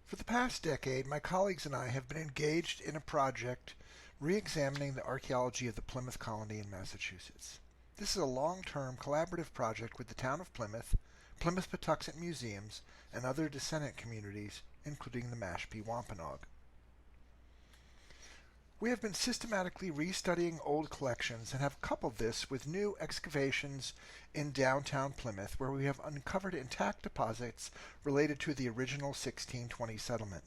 For the past decade, my colleagues and I have been engaged in a project re-examining the archaeology of the Plymouth colony in Massachusetts. This is a long-term collaborative project with the town of Plymouth, Plymouth Patuxent Museums, and other descendant communities, including the Mashpee Wampanoag. We have been systematically restudying old collections and have coupled this with new excavations in downtown Plymouth, where we have uncovered intact deposits related to the original 1620 settlement.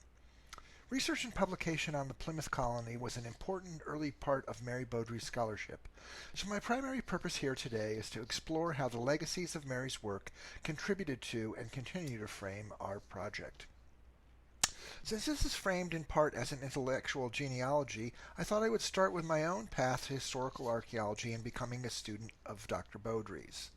Research and publication on the Plymouth colony was an important early part of Mary Beaudry's scholarship, so my primary purpose here today is to explore how the legacies of Mary's work contributed to and continue to frame our project. Since this is framed in part as an intellectual genealogy, I thought I would start with my own path to historical archaeology and becoming a student of Dr. Beaudry's.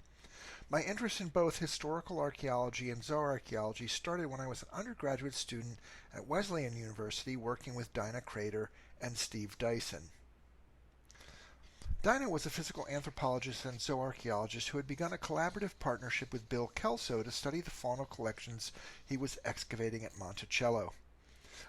My interest in both historical archaeology and zooarchaeology started when I was an undergraduate student at Wesleyan University working with Dinah Crater and Steve Dyson. Dinah was a physical anthropologist and zooarchaeologist who had begun a collaborative partnership with Bill Kelso to study the faunal collections he was excavating at Monticello.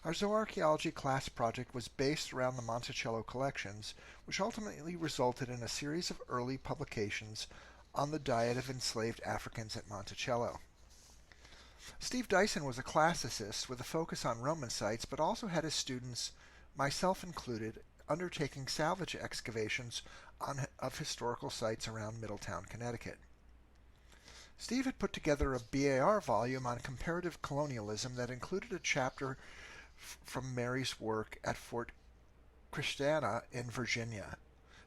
Our zooarchaeology class project was based around the Monticello collections, which ultimately resulted in a series of early publications on the diet of enslaved Africans at Monticello. Steve Dyson was a classicist with a focus on Roman sites, but also had his students, myself included, undertaking salvage excavations of historical sites around Middletown, Connecticut. Steve had put together a BAR volume on comparative colonialism that included a chapter from Mary's work at Fort Christa in Virginia.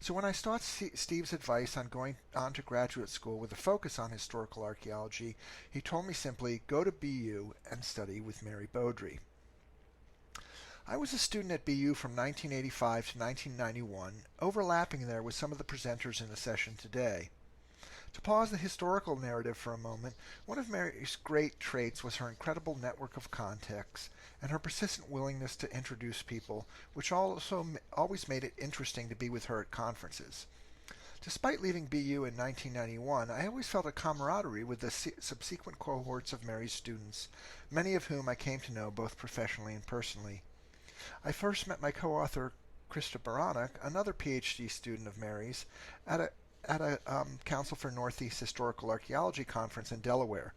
So when I sought Steve's advice on going on to graduate school with a focus on historical archaeology, he told me simply, go to BU and study with Mary Beaudry. I was a student at BU from 1985 to 1991, overlapping there with some of the presenters in the session today. To pause the historical narrative for a moment, one of Mary's great traits was her incredible network of contacts and her persistent willingness to introduce people, which also always made it interesting to be with her at conferences. Despite leaving BU in 1991, I always felt a camaraderie with the subsequent cohorts of Mary's students, many of whom I came to know both professionally and personally. I first met my co-author, Christa Beranek, another PhD student of Mary's, at a Council for Northeast Historical Archaeology conference in Delaware.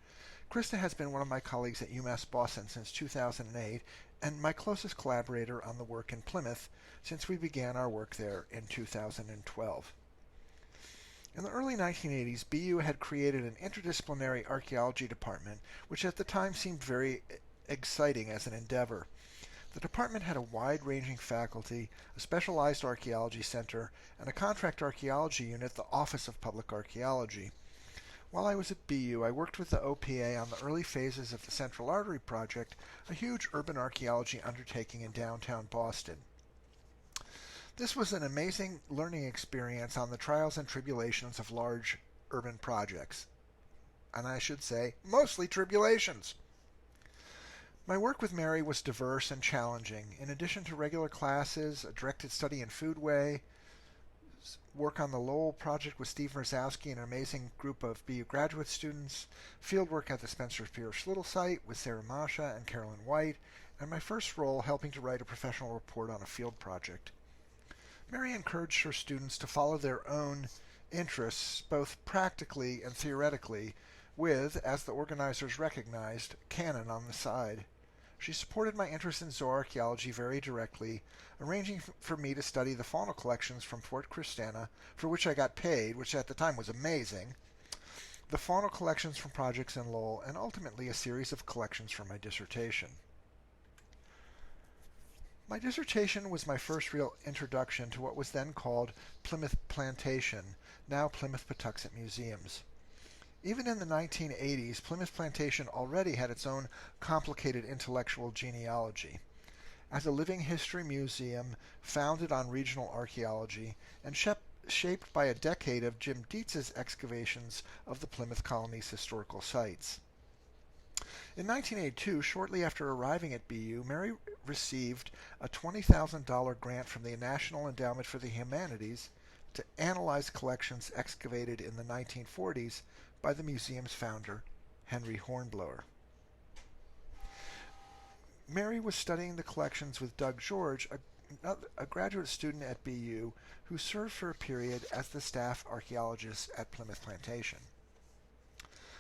Christa has been one of my colleagues at UMass Boston since 2008 and my closest collaborator on the work in Plymouth since we began our work there in 2012. In the early 1980s, BU had created an interdisciplinary archaeology department, which at the time seemed very exciting as an endeavor. The department had a wide-ranging faculty, a specialized archaeology center, and a contract archaeology unit, the Office of Public Archaeology. While I was at BU, I worked with the OPA on the early phases of the Central Artery Project, a huge urban archaeology undertaking in downtown Boston. This was an amazing learning experience on the trials and tribulations of large urban projects. And I should say, mostly tribulations. My work with Mary was diverse and challenging. In addition to regular classes, a directed study in foodway, work on the Lowell project with Steve Merzowski and an amazing group of BU graduate students, fieldwork at the Spencer Pierce Little site with Sarah Masha and Carolyn White, and my first role helping to write a professional report on a field project. Mary encouraged her students to follow their own interests, both practically and theoretically, with, as the organizers recognized, canon on the side. She supported my interest in zooarchaeology very directly, arranging for me to study the faunal collections from Fort Christa, for which I got paid, which at the time was amazing, the faunal collections from projects in Lowell, and ultimately a series of collections for my dissertation. My dissertation was my first real introduction to what was then called Plymouth Plantation, now Plymouth Patuxent Museums. Even in the 1980s, Plymouth Plantation already had its own complicated intellectual genealogy. As a living history museum founded on regional archaeology and shaped by a decade of Jim Dietz's excavations of the Plymouth colony's historical sites. In 1982, shortly after arriving at BU, Mary received a $20,000 grant from the National Endowment for the Humanities to analyze collections excavated in the 1940s by the museum's founder, Henry Hornblower. Mary was studying the collections with Doug George, a graduate student at BU who served for a period as the staff archaeologist at Plymouth Plantation.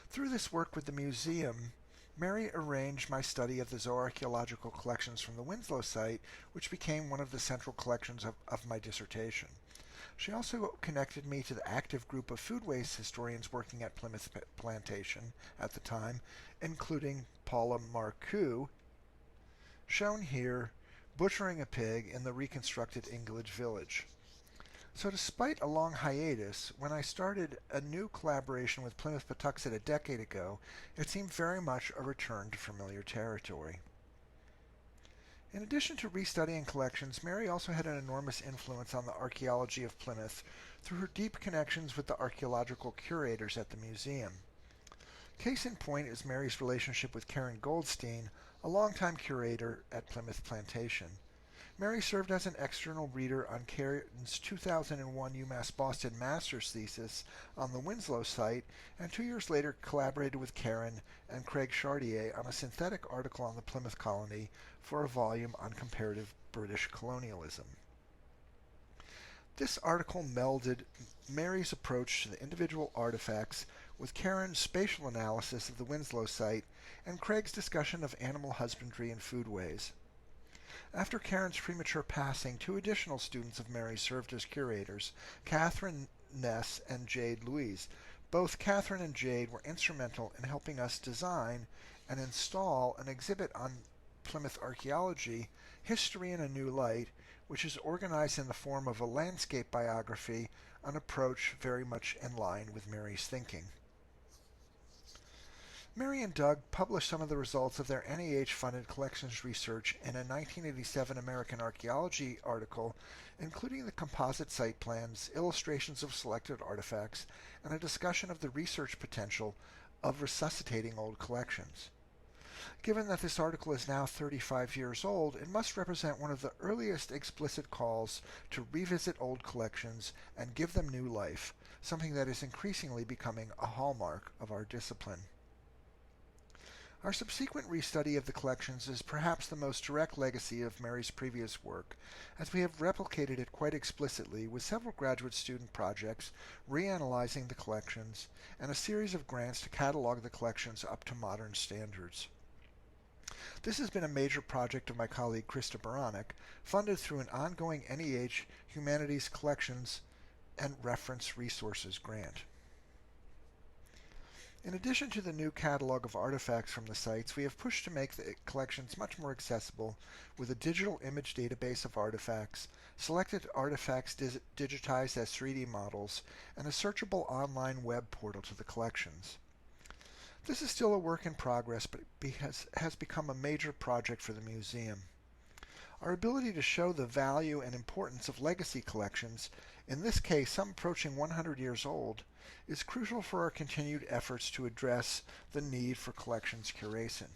Through this work with the museum, Mary arranged my study of the zooarchaeological collections from the Winslow site, which became one of the central collections of my dissertation. She also connected me to the active group of food waste historians working at Plymouth Plantation at the time, including Paula Marcoux, shown here, butchering a pig in the reconstructed English village. So despite a long hiatus, when I started a new collaboration with Plymouth Patuxet a decade ago, it seemed very much a return to familiar territory. In addition to restudying collections, Mary also had an enormous influence on the archaeology of Plymouth through her deep connections with the archaeological curators at the museum. Case in point is Mary's relationship with Karen Goldstein, a longtime curator at Plymouth Plantation. Mary served as an external reader on Karen's 2001 UMass Boston master's thesis on the Winslow site, and 2 years later collaborated with Karen and Craig Chartier on a synthetic article on the Plymouth colony for a volume on comparative British colonialism. This article melded Mary's approach to the individual artifacts with Karen's spatial analysis of the Winslow site and Craig's discussion of animal husbandry and foodways. After Karen's premature passing, 2 additional students of Mary served as curators, Catherine Ness and Jade Louise. Both Catherine and Jade were instrumental in helping us design and install an exhibit on Plymouth archaeology, History in a New Light, which is organized in the form of a landscape biography, an approach very much in line with Mary's thinking. Mary and Doug published some of the results of their NEH-funded collections research in a 1987 American Archaeology article, including the composite site plans, illustrations of selected artifacts, and a discussion of the research potential of resuscitating old collections. Given that this article is now 35 years old, it must represent one of the earliest explicit calls to revisit old collections and give them new life, something that is increasingly becoming a hallmark of our discipline. Our subsequent restudy of the collections is perhaps the most direct legacy of Mary's previous work, as we have replicated it quite explicitly with several graduate student projects reanalyzing the collections and a series of grants to catalog the collections up to modern standards. This has been a major project of my colleague Christa Beranek, funded through an ongoing NEH Humanities Collections and Reference Resources grant. In addition to the new catalog of artifacts from the sites, we have pushed to make the collections much more accessible with a digital image database of artifacts, selected artifacts digitized as 3D models, and a searchable online web portal to the collections. This is still a work in progress, but it has become a major project for the museum. Our ability to show the value and importance of legacy collections, in this case some approaching 100 years old, is crucial for our continued efforts to address the need for collections curation.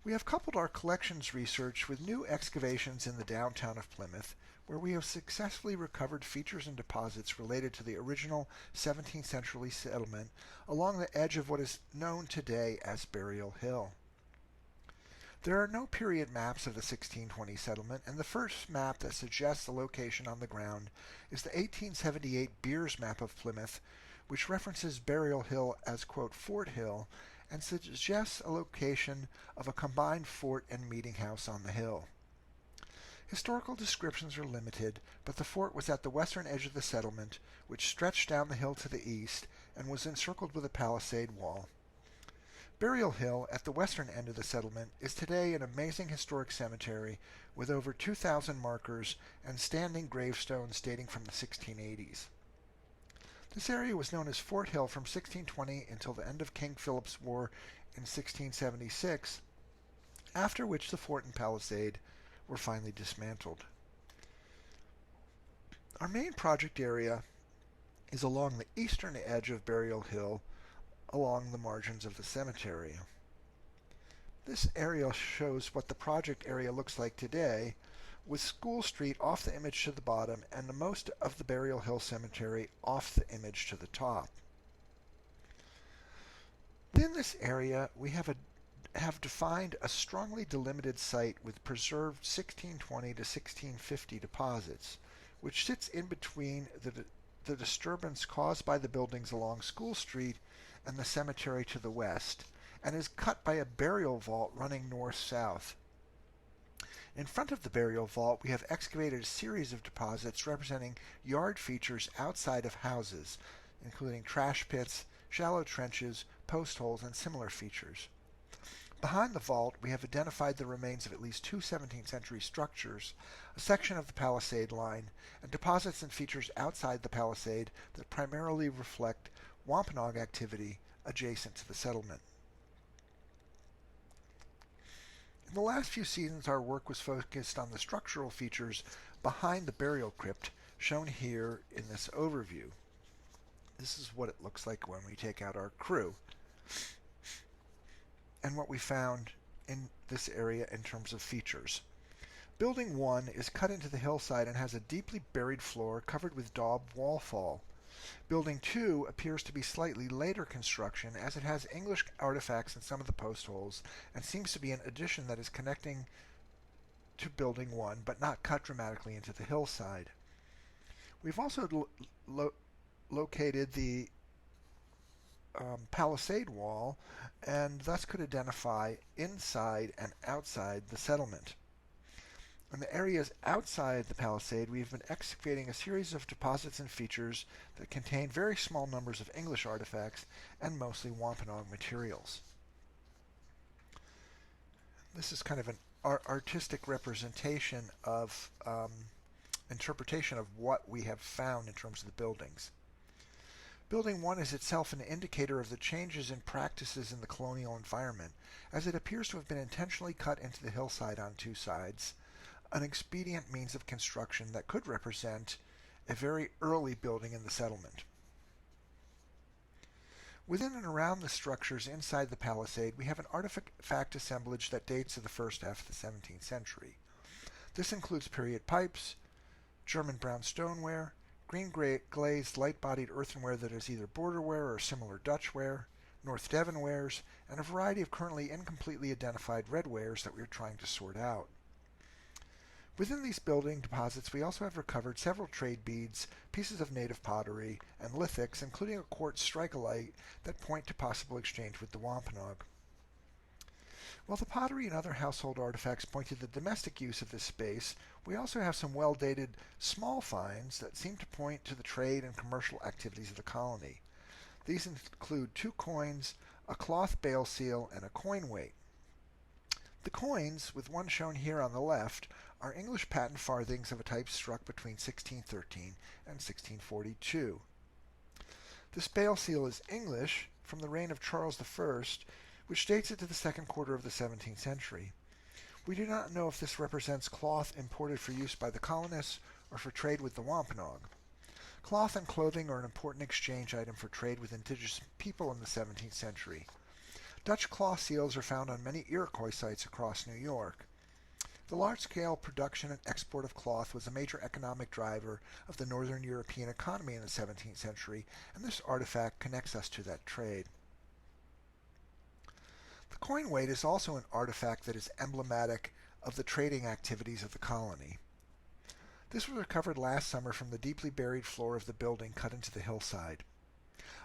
We have coupled our collections research with new excavations in the downtown of Plymouth, where we have successfully recovered features and deposits related to the original 17th century settlement along the edge of what is known today as Burial Hill. There are no period maps of the 1620 settlement, and the first map that suggests the location on the ground is the 1878 Beers Map of Plymouth, which references Burial Hill as, quote, Fort Hill, and suggests a location of a combined fort and meeting house on the hill. Historical descriptions are limited, but the fort was at the western edge of the settlement, which stretched down the hill to the east and was encircled with a palisade wall. Burial Hill, at the western end of the settlement, is today an amazing historic cemetery with over 2,000 markers and standing gravestones dating from the 1680s. This area was known as Fort Hill from 1620 until the end of King Philip's War in 1676, after which the fort and palisade were finally dismantled. Our main project area is along the eastern edge of Burial Hill, along the margins of the cemetery. This aerial shows what the project area looks like today, with School Street off the image to the bottom and the most of the Burial Hill Cemetery off the image to the top. Within this area, we have have defined a strongly delimited site with preserved 1620 to 1650 deposits, which sits in between the disturbance caused by the buildings along School Street and the cemetery to the west, and is cut by a burial vault running north-south. In front of the burial vault, we have excavated a series of deposits representing yard features outside of houses, including trash pits, shallow trenches, post holes, and similar features. Behind the vault, we have identified the remains of at least two 17th century structures, a section of the palisade line, and deposits and features outside the palisade that primarily reflect Wampanoag activity adjacent to the settlement. In the last few seasons, our work was focused on the structural features behind the burial crypt, shown here in this overview. This is what it looks like when we take out our crew, and what we found in this area in terms of features. Building 1 is cut into the hillside and has a deeply buried floor covered with daub wallfall. Building 2 appears to be slightly later construction, as it has English artifacts in some of the post holes and seems to be an addition that is connecting to Building 1 but not cut dramatically into the hillside. We've also located the palisade wall and thus could identify inside and outside the settlement. In the areas outside the palisade, we have been excavating a series of deposits and features that contain very small numbers of English artifacts and mostly Wampanoag materials. This is kind of an artistic representation of interpretation of what we have found in terms of the buildings. Building 1 is itself an indicator of the changes in practices in the colonial environment, as it appears to have been intentionally cut into the hillside on two sides, an expedient means of construction that could represent a very early building in the settlement. Within and around the structures inside the palisade, we have an artifact assemblage that dates to the first half of the 17th century. This includes period pipes, German brown stoneware, green glazed light-bodied earthenware that is either borderware or similar Dutchware, North Devon wares, and a variety of currently incompletely identified red wares that we are trying to sort out. Within these building deposits, we also have recovered several trade beads, pieces of native pottery, and lithics, including a quartz strike-a-light that point to possible exchange with the Wampanoag. While the pottery and other household artifacts point to the domestic use of this space, we also have some well-dated small finds that seem to point to the trade and commercial activities of the colony. These include 2 coins, a cloth bale seal, and a coin weight. The coins, with one shown here on the left, are English patent farthings of a type struck between 1613 and 1642. This bale seal is English, from the reign of Charles I, which dates it to the second quarter of the 17th century. We do not know if this represents cloth imported for use by the colonists or for trade with the Wampanoag. Cloth and clothing are an important exchange item for trade with indigenous people in the 17th century. Dutch cloth seals are found on many Iroquois sites across New York. The large-scale production and export of cloth was a major economic driver of the northern European economy in the 17th century, and this artifact connects us to that trade. The coin weight is also an artifact that is emblematic of the trading activities of the colony. This was recovered last summer from the deeply buried floor of the building cut into the hillside.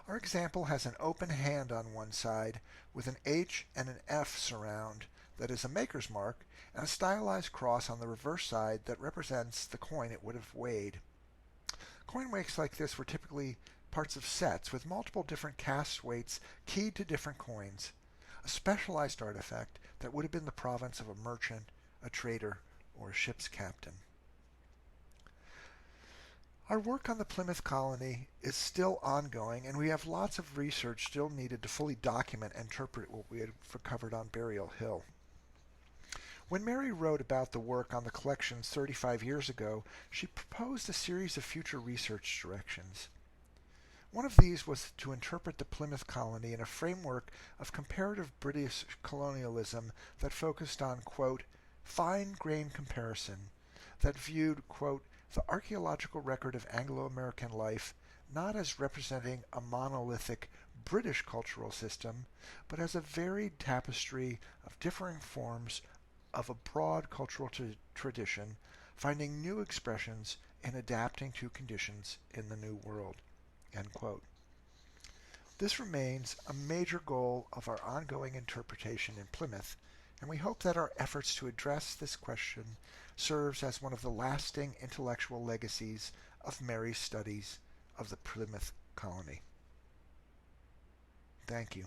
Our example has an open hand on one side with an H and an F surround that is a maker's mark, and a stylized cross on the reverse side that represents the coin it would have weighed. Coin weights like this were typically parts of sets with multiple different cast weights keyed to different coins, a specialized artifact that would have been the province of a merchant, a trader, or a ship's captain. Our work on the Plymouth colony is still ongoing, and we have lots of research still needed to fully document and interpret what we had recovered on Burial Hill. When Mary wrote about the work on the collections 35 years ago, she proposed a series of future research directions. One of these was to interpret the Plymouth colony in a framework of comparative British colonialism that focused on, quote, fine-grained comparison, that viewed, quote, the archaeological record of Anglo-American life not as representing a monolithic British cultural system, but as a varied tapestry of differing forms of a broad cultural tradition, finding new expressions and adapting to conditions in the New World." End quote. This remains a major goal of our ongoing interpretation in Plymouth, and we hope that our efforts to address this question serves as one of the lasting intellectual legacies of Mary's studies of the Plymouth colony. Thank you.